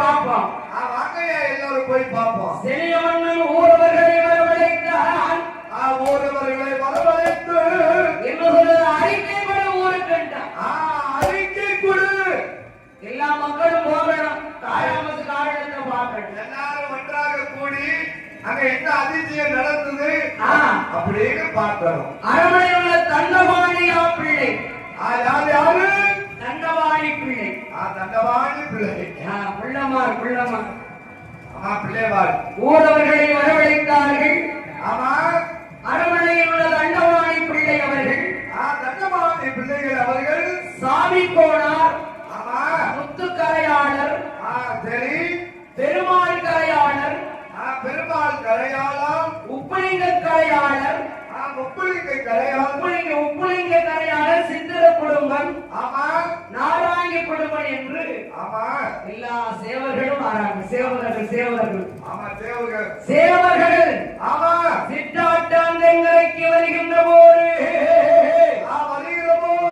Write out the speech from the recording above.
பார்ப்போம். வாங்கய்யா எல்லாரும் போய் பார்ப்போம். செலியமன்னன் ஊரவர்களை வரவழைத்தான். ஊரவர்களை வரவழைத்து என்ன சொல்றது? அறிக்கை கூட ஊருக்கு அறிக்கை கொடு. எல்லா மக்களும் போகணும். தாயாமது காரணத்தை பார்க்கணும். எல்லாரும் ஒன்றாக கூடி அங்க என்ன அதிசயம் நடந்தது அப்படின்னு பார்க்கணும். அரண்மனையில் உள்ள தண்டவாணியா பிள்ளை. யாரு? தண்டவாணி பிள்ளை. தண்டவாணி பிள்ளை. பிள்ளைமார் பிள்ளைமார். பிள்ளைவாள் ஊரவர்களை வரவழைத்தார்கள். ஆமா, அரண்மனையில் உள்ள தண்டவாணி பிள்ளை அவர்கள். தண்டவாணி பிள்ளைகள் அவர்கள் சாமி கோணார். ஆமா, முத்துக்கரையாளர். சரி, பெருமாள் கரையாளர். பெருமாள் கரையாளர். உப்புலிங்க கரையாளர். உப்புலிங்க கரையாளர். உப்புலிங்க கரையாளர் சித்திர குடும்பம். ஆமா, நாராயண குடும்பம் என்று ஆமா எல்லா சேவர்களும் ஆறாங்க. சேவகர்கள் சேவகர்கள். ஆமா, சேவகர்கள் சேவகர்கள்